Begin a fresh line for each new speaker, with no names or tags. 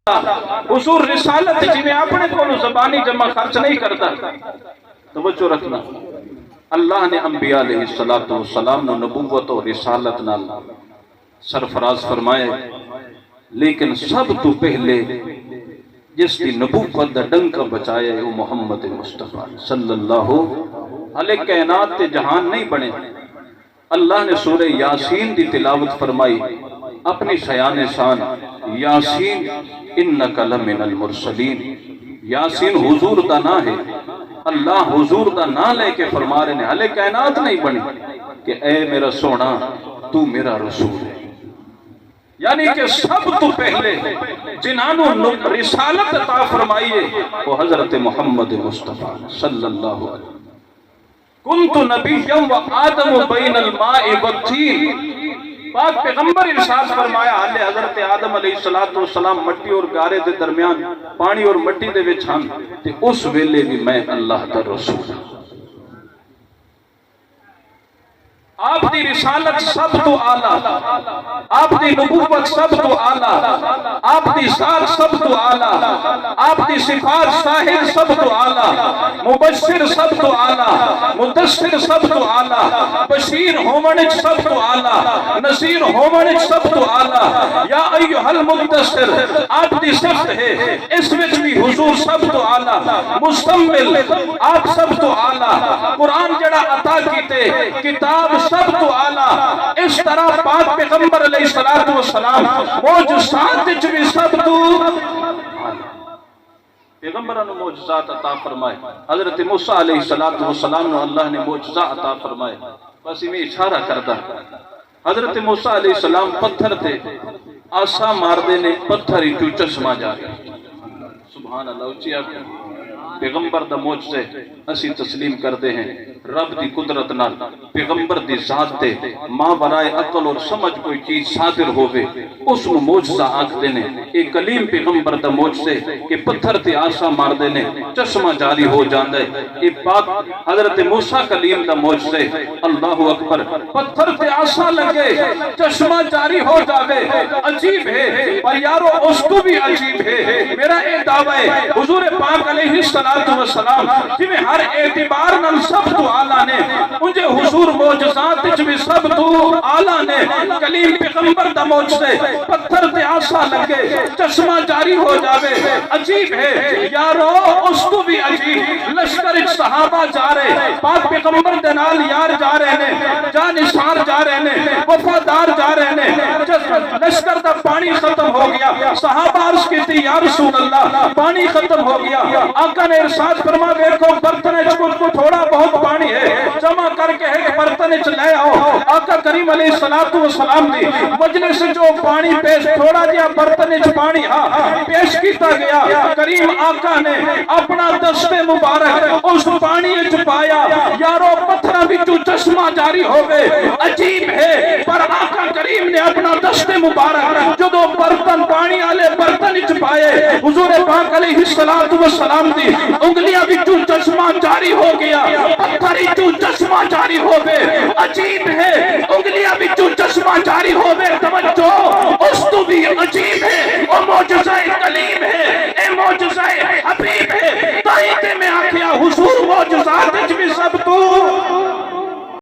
हुजूर रिसालत जिन्हें अपने को ज़बानी जमा खर्च नहीं करता। तवज्जो रखना, अल्लाह ने अंबिया अलैहिस्सलातु वस्सलाम नु नबुव्वत और रिसालत नाल सरफराज फरमाए, लेकिन सब तो पहले जिसकी नबुव्वत दा डंका बचाया वो मुहम्मद मुस्तफा सल्लल्लाहु अलैहि कायनात ते जहान नहीं बने। अल्लाह ने सूरह यासीन की तिलावत फरमाई अपनी शयान शान, यासीन इन्नका लमिनल मुरसलीन। यासीन हुजूर दा ना है, अल्लाह हुजूर दा ना लेके फरमा रहे ने हले कायनात नहीं बनी कि ए मेरा सोना तू मेरा रसूल है। यानी कि सब तो पहले जिन्होंने रिसालत अता फरमाई है वो हजरत मोहम्मद मुस्तफा सल्लल्लाहु अलैहि वसल्लम। कुन्तु नबिय्यम व आदम बैनल माइ वत्तीन। पाक पैगंबर इरशाद फरमाया हाले हजरत आदम अलैहिस्सलातु वस्सलाम मट्टी और गारे दे दरमियान पानी और मट्टी दे विच हन ते उस वेले भी मैं अल्लाह दा रसूल हां। आपकी रिसालत सब तो आला, आपकी नबुव्वत सब तो आला, आपकी साल सब तो आला, आपकी सिफात साहिर सब तो आला, मुबश्शिर सब तो आला, मुदस्सिर सब तो आला, बशीर होमन सब तो आला, नसीर होमन सब तो आला। या अय्युहल मुद्दस्सिर आपकी सिफत है, इस विच भी हुजूर सब तो आला, मुस्तम्मिल आप सब तो आला, कुरान जड़ा अता कीते किताब सब तो आला। इस तरह पाक पैगंबर अलैहिस्सलातु वस्सलाम मौजूदात विच भी सब तो आला। पैगंबरां नूं मौजूदात अता फरमाए। हजरत मूसा अलैहिस्सलातु वस्सलाम नूं अल्लाह ने मौजूदा अता फरमाए। बस इवें इशारा करदा हजरत मूसा अलैहिस्सलाम पत्थर ते आसा मारदे ने, पत्थर ही चश्मा जा गया। सुभान अल्लाह। उच्ची आख पैगंबर दा मौजज़े असी तस्लीम करते हैं। रब दी कुदरत नाल पैगंबर दी जात ते मावराए अकल और समझ कोई चीज सादिर होवे उस नु मौजज़ा आखदे ने। एक कलीम पैगंबर दा मौजज़े के पत्थर ते आसा मारदे ने चश्मा जारी हो जांदा है। ये पाक हजरत मूसा कलीम दा मौजज़े अल्लाहु अकबर, पत्थर ते आसा लगे चश्मा जारी हो जावे। अजीब है पर यारो उसको भी अजीब है। मेरा ये दावा है हुजूर पाक अलैहिस्सलातु वस्सलाम जिवें हर एतबार नाल सब तो आला ने, उनके हुजूर मौजज़ात विच भी सब तो आला ने। कलीम पैगंबर दा मौजज़े पत्थर ते आसा लगे चश्मा जारी हो जावे। अजीब है यारो उसको भी अजीब। लश्कर विच सहाबा जा रहे, पाक पैगंबर दे नाल यार जा रहे ने, जानिसार जा रहे ने, वफादार जा रहे ने। लश्कर दा पानी खत्म हो गया, सहाबा अर्ज़ कीती या रसूल अल्लाह पानी खत्म हो गया। आका ने इरशाद फरमा देखो बर्तन को थोड़ा बहुत पानी है, जमा करके एक बर्तन ले आओ। आका करीम अलैहिस्सलातु वस्सलाम दी मजलिस जो पानी पेश थोड़ा जिहा बर्तन पानी पेश किया गया। करीम आका ने अपना दस्ते मुबारक उस पानी च पाया। यारो पत्थर विचों चश्मा जारी हो गए। अजीब है पर आका करीम ने अपना दस्ते मुबारक जो बर्तन पानी वाले बर्तन च पाए, हुजूर पाक अलैहिस्सलातु वस्सलाम दी उंगलियां विचों चश्मा जारी हो गया, पत्थर विचों चश्मा जारी हो गए। अजीब है उंगलियां विचों चश्मा जारी हो गए। तवज्जो उस तो भी अजीब है और मौजज़ा